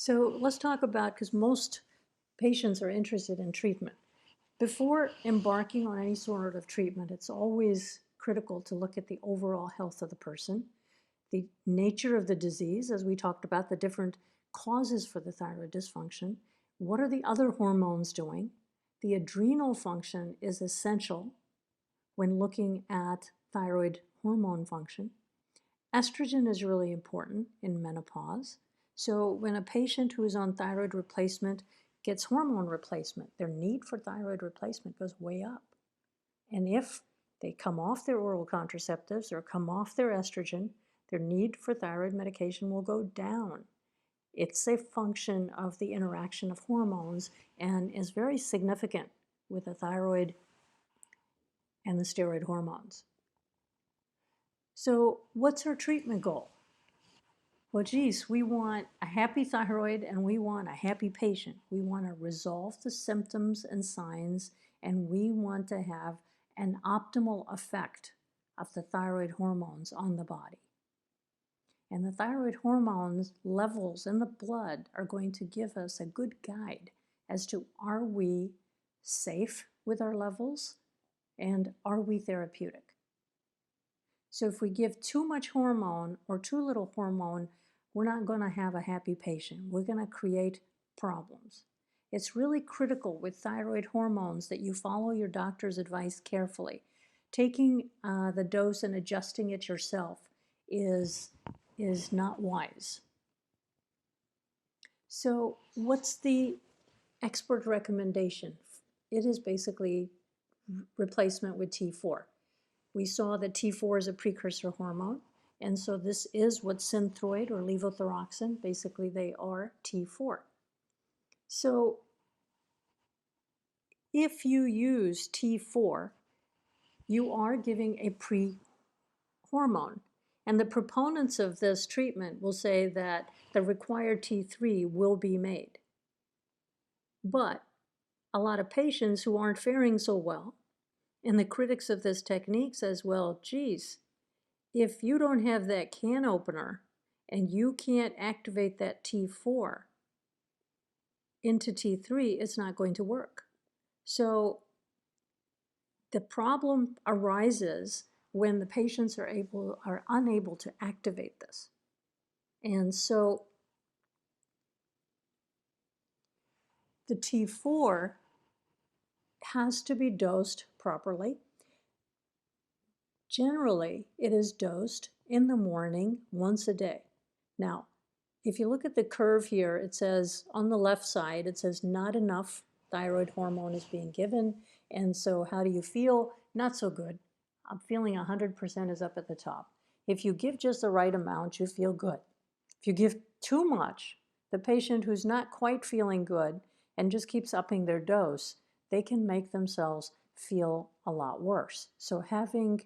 So let's talk about, because most patients are interested in treatment. Before embarking on any sort of treatment, it's always critical to look at the overall health of the person, the nature of the disease, as we talked about, the different causes for the thyroid dysfunction. What are the other hormones doing? The adrenal function is essential when looking at thyroid hormone function. Estrogen is really important in menopause. So when a patient who is on thyroid replacement gets hormone replacement, their need for thyroid replacement goes way up. And if they come off their oral contraceptives or come off their estrogen, their need for thyroid medication will go down. It's a function of the interaction of hormones and is very significant with the thyroid and the steroid hormones. So what's our treatment goal? Well, geez, we want a happy thyroid and we want a happy patient. We want to resolve the symptoms and signs, and we want to have an optimal effect of the thyroid hormones on the body. And the thyroid hormones levels in the blood are going to give us a good guide as to, are we safe with our levels and are we therapeutic? So if we give too much hormone or too little hormone, we're not going to have a happy patient. We're going to create problems. It's really critical with thyroid hormones that you follow your doctor's advice carefully. Taking the dose and adjusting it yourself is not wise. So what's the expert recommendation? It is basically replacement with T4. We saw that T4 is a precursor hormone, and so this is what Synthroid or levothyroxine, basically they are T4. So if you use T4, you are giving a pre-hormone. And the proponents of this treatment will say that the required T3 will be made. But a lot of patients who aren't faring so well, and the critics of this technique says, well, geez, if you don't have that can opener and you can't activate that T4 into T3, it's not going to work. So the problem arises when the patients are unable to activate this. And so the T4 has to be dosed properly. Generally, it is dosed in the morning once a day. Now, if you look at the curve here, it says on the left side, it says not enough thyroid hormone is being given. And so how do you feel? Not so good. I'm feeling 100% is up at the top. If you give just the right amount, you feel good. If you give too much, the patient who's not quite feeling good and just keeps upping their dose, they can make themselves feel a lot worse. So having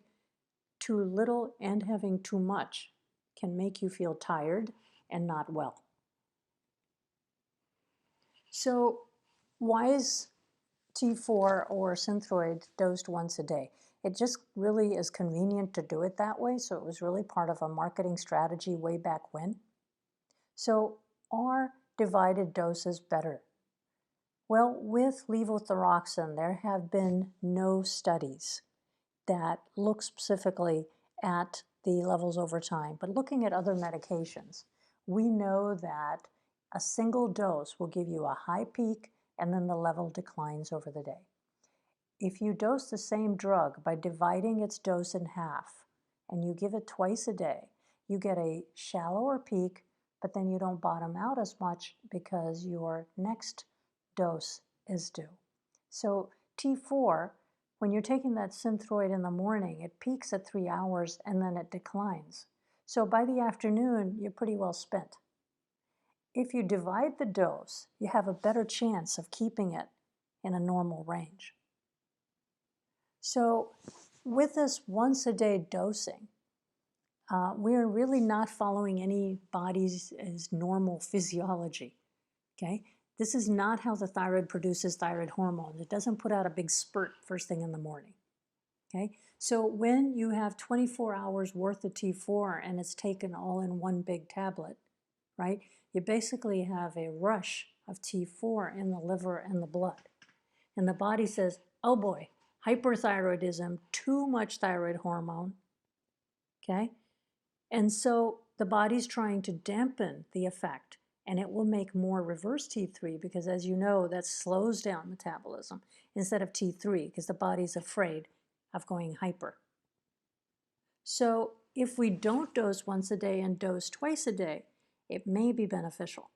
too little and having too much can make you feel tired and not well. So why is T4 or Synthroid dosed once a day? It just really is convenient to do it that way, so it was really part of a marketing strategy way back when. So are divided doses better? Well, with levothyroxine, there have been no studies that look specifically at the levels over time. But looking at other medications, we know that a single dose will give you a high peak and then the level declines over the day. If you dose the same drug by dividing its dose in half and you give it twice a day, you get a shallower peak, but then you don't bottom out as much because your next dose is due. So T4, when you're taking that Synthroid in the morning, it peaks at 3 hours and then it declines. So by the afternoon, you're pretty well spent. If you divide the dose, you have a better chance of keeping it in a normal range. So with this once a day dosing, we're really not following anybody's normal physiology, okay? This is not how the thyroid produces thyroid hormones. It doesn't put out a big spurt first thing in the morning, okay? So when you have 24 hours worth of T4 and it's taken all in one big tablet, right, you basically have a rush of T4 in the liver and the blood. And the body says, oh boy, hyperthyroidism, too much thyroid hormone, okay? And so the body's trying to dampen the effect, and it will make more reverse T3 because, as you know, that slows down metabolism instead of T3 because the body's afraid of going hyper. So if we don't dose once a day and dose twice a day, it may be beneficial.